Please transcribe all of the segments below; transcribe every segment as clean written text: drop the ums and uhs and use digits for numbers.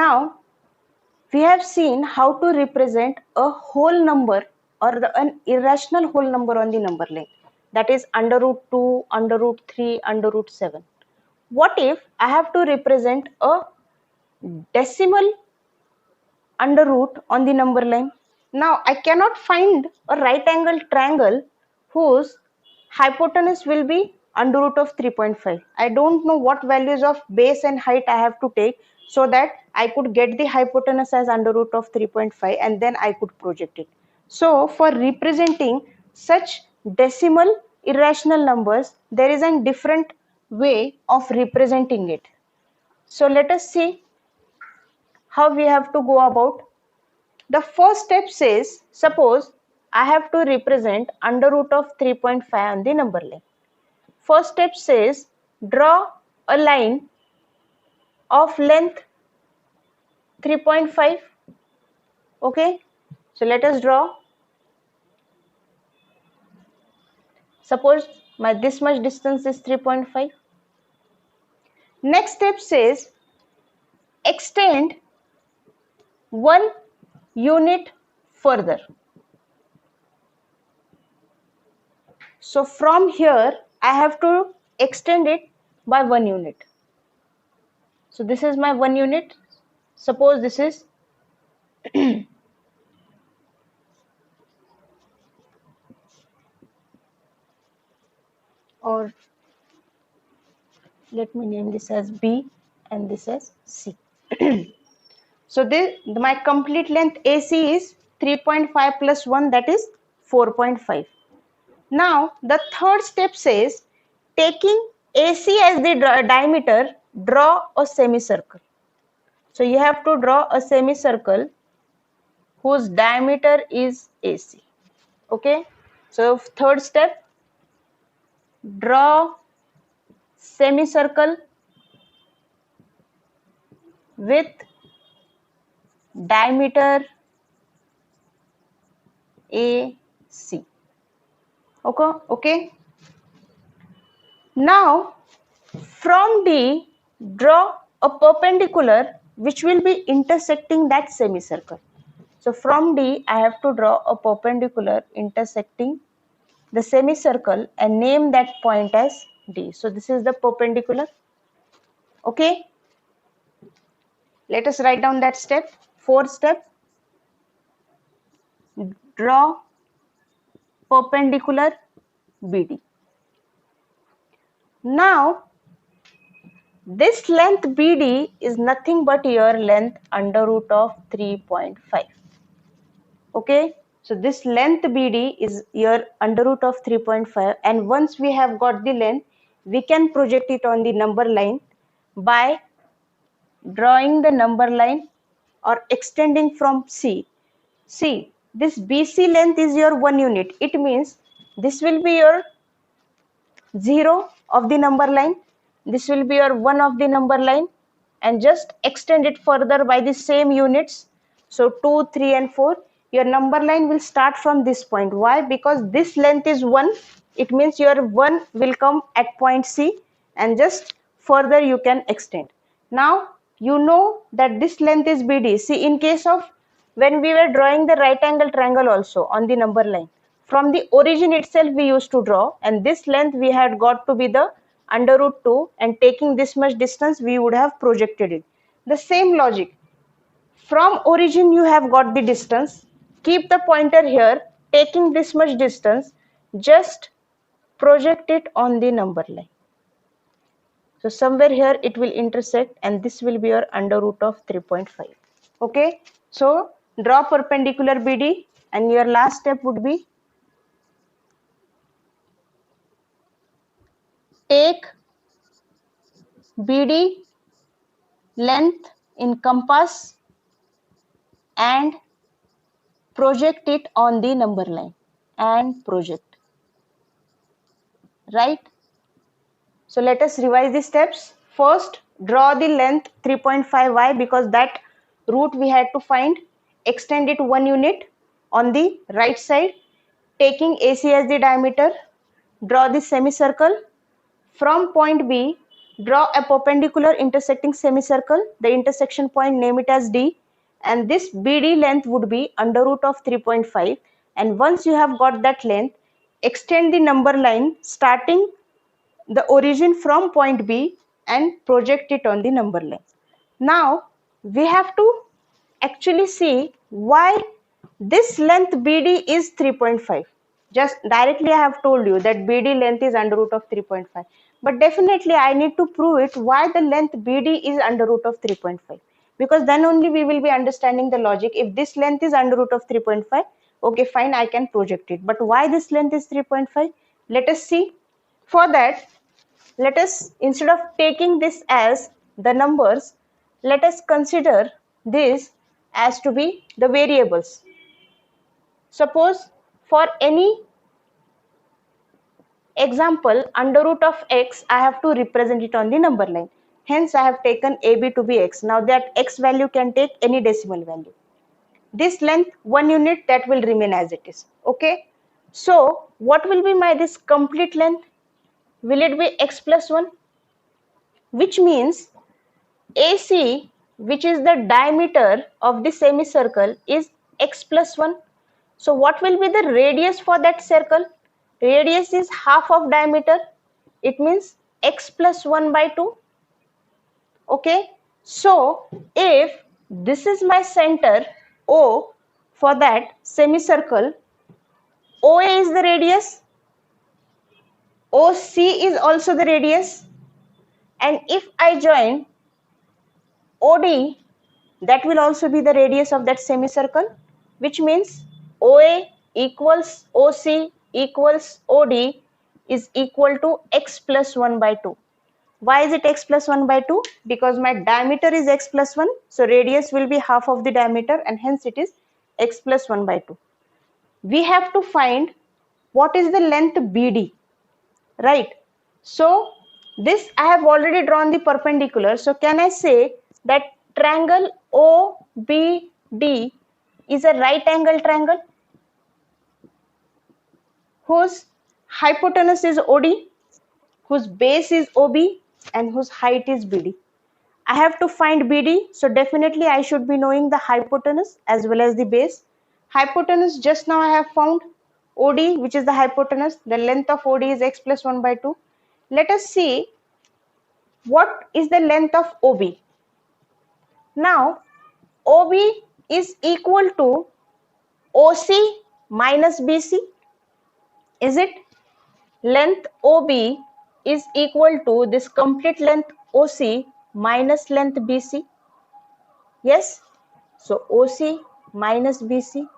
Now we have seen how to represent a whole number or an irrational whole number on the number line, that is under root 2, under root 3, under root 7. What if I have to represent a decimal under root on the number line? Now I cannot find a right angle triangle whose hypotenuse will be under root of 3.5. I don't know what values of base and height I have to take so that I could get the hypotenuse as under root of 3.5 and then I could project it. So for representing such decimal irrational numbers, there is a different way of representing it. So let us see how we have to go about. The first step says, suppose I have to represent under root of 3.5 on the number line. First step says, draw a line of length 3.5. Okay, so let us draw. Suppose this much distance is 3.5. Next step says, extend 1 unit further. So from here I have to extend it by 1 unit. So this is my 1 unit. Suppose this is or let me name this as B and this as C. So my complete length AC is 3.5 plus 1, that is 4.5. Now the third step says, taking AC as the diameter, draw a semicircle. So you have to draw a semicircle whose diameter is AC. Okay, so third step, draw semicircle with diameter AC. Okay. Now from D, draw a perpendicular which will be intersecting that semicircle. So from D, I have to draw a perpendicular intersecting the semicircle and name that point as D. So this is the perpendicular. Okay. Let us write down that step. Fourth step, draw perpendicular BD. Now this length BD is nothing but your length under root of 3.5. Okay, so this length BD is your under root of 3.5, and once we have got the length, we can project it on the number line by drawing the number line or extending from C. See, this BC length is your 1 unit. It means this will be your 0 of the number line. This will be your 1 of the number line, and just extend it further by the same units. So 2, 3 and 4. Your number line will start from this point. Why? Because this length is 1. It means your 1 will come at point C, and just further you can extend. Now you know that this length is BD. See, in case of when we were drawing the right angle triangle also on the number line, from the origin itself we used to draw, and this length we had got to be the under root 2, and taking this much distance we would have projected it. The same logic, from origin you have got the distance, keep the pointer here, taking this much distance, just project it on the number line. So somewhere here it will intersect, and this will be your under root of 3.5. Okay, so draw perpendicular BD, and your last step would be take BD length in compass and project it on the number line, and project. Right? So let us revise the steps. First, draw the length 3.5. Why? Because that root we had to find. Extend it 1 unit on the right side, taking AC as the diameter. Draw the semicircle. From point B, Draw a perpendicular intersecting semicircle. The intersection point, name it as D, and this BD length would be under root of 3.5. And once you have got that length, extend the number line starting the origin from point B and project it on the number line. Now we have to actually see why this length BD is 3.5. Just directly I have told you that BD length is under root of 3.5. But definitely I need to prove it why the length BD is under root of 3.5. Because then only we will be understanding the logic. If this length is under root of 3.5, okay, fine, I can project it. But why this length is 3.5? Let us see. For that, let us, instead of taking this as the numbers, let us consider this as to be the variables. Suppose for any example under root of x, I have to represent it on the number line. Hence I have taken AB to be x. Now that x value can take any decimal value. This length 1 unit, that will remain as it is. Okay, so what will be my this complete length? Will it be x plus 1? Which means AC, which is the diameter of the semicircle, is x plus 1. So what will be the radius for that circle? Radius is half of diameter. It means x plus 1 by 2. Okay. So if this is my center O for that semicircle, OA is the radius, OC is also the radius, and if I join OD, that will also be the radius of that semicircle, which means OA equals OC equals OD is equal to x plus 1 by 2. Why is it x plus 1 by 2? Because my diameter is x plus 1, so radius will be half of the diameter, and hence it is x plus 1 by 2. We have to find what is the length BD, right? So this I have already drawn the perpendicular. So can I say that triangle OBD is a right angle triangle whose hypotenuse is OD, whose base is OB, and whose height is BD. I have to find BD, so definitely I should be knowing the hypotenuse as well as the base. Hypotenuse just now I have found OD, which is the hypotenuse. The length of OD is x plus 1 by 2. Let us see what is the length of OB. Now OB is equal to OC minus BC. Is it? Length OB is equal to this complete length OC minus length BC. Yes. So OC minus BC.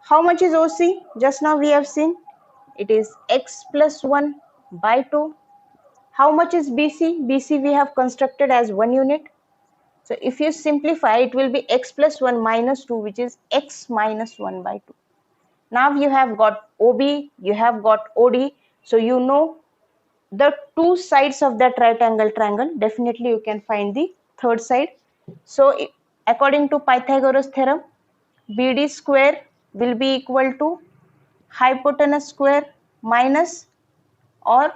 How much is OC? Just now we have seen it is x plus 1 by 2. How much is BC? BC we have constructed as 1 unit. So if you simplify, it will be x plus 1 minus 2, which is x minus 1 by 2. Now you have got OB, you have got OD. So you know the two sides of that right angle triangle. Definitely you can find the third side. So according to Pythagoras theorem, BD square will be equal to hypotenuse square minus, or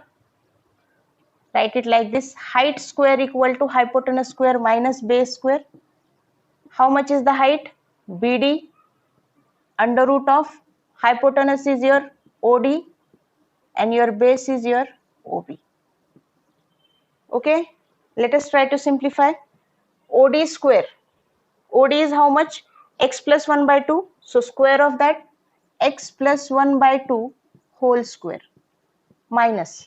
write it like this, height square equal to hypotenuse square minus base square. How much is the height? BD under root of hypotenuse is your OD and your base is your OB. Okay, let us try to simplify. OD square. OD is how much? X plus 1 by 2. So square of that, x plus 1 by 2 whole square minus.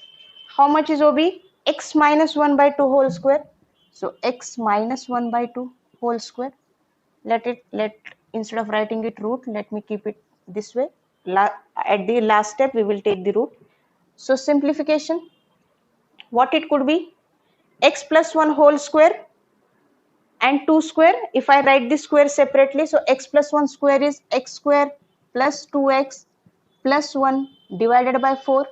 How much is OB? X minus 1 by 2 whole square. So x minus 1 by 2 whole square. Instead of writing it root, let me keep it this way. At the last step, we will take the root. So simplification, what it could be? X plus 1 whole square and 2 square. If I write the square separately, so x plus 1 square is x square plus 2x plus 1 divided by 4.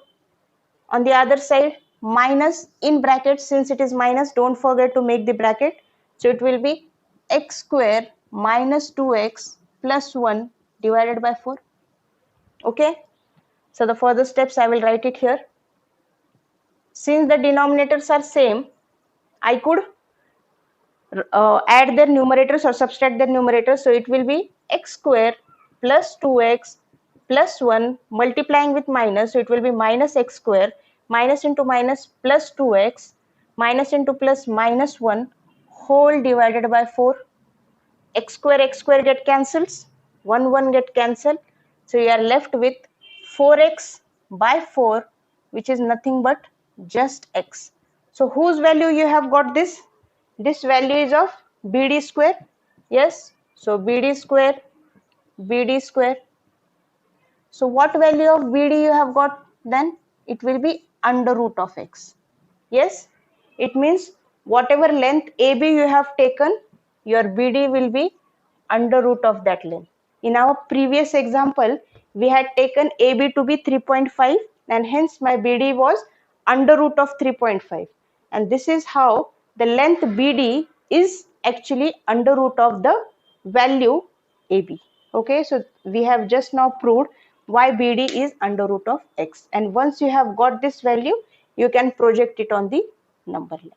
On the other side, minus in bracket, since it is minus, don't forget to make the bracket. So it will be x square minus 2x plus 1 divided by 4. Okay. So the further steps I will write it here. Since the denominators are same, I could add their numerators or subtract their numerators. So it will be x square plus 2x plus 1 multiplying with minus. So it will be minus x square, minus into minus plus 2x, minus into plus minus 1 whole divided by 4. X square get cancels, 1 get cancelled. So you are left with 4x by 4, which is nothing but just x. So whose value you have got this? This value is of BD square. Yes. So BD square, BD square. So what value of BD you have got then? It will be under root of x. Yes. It means whatever length AB you have taken, your BD will be under root of that length. In our previous example, we had taken AB to be 3.5 and hence my BD was under root of 3.5. And this is how the length BD is actually under root of the value AB. Okay, so we have just now proved why BD is under root of x. And once you have got this value, you can project it on the number line.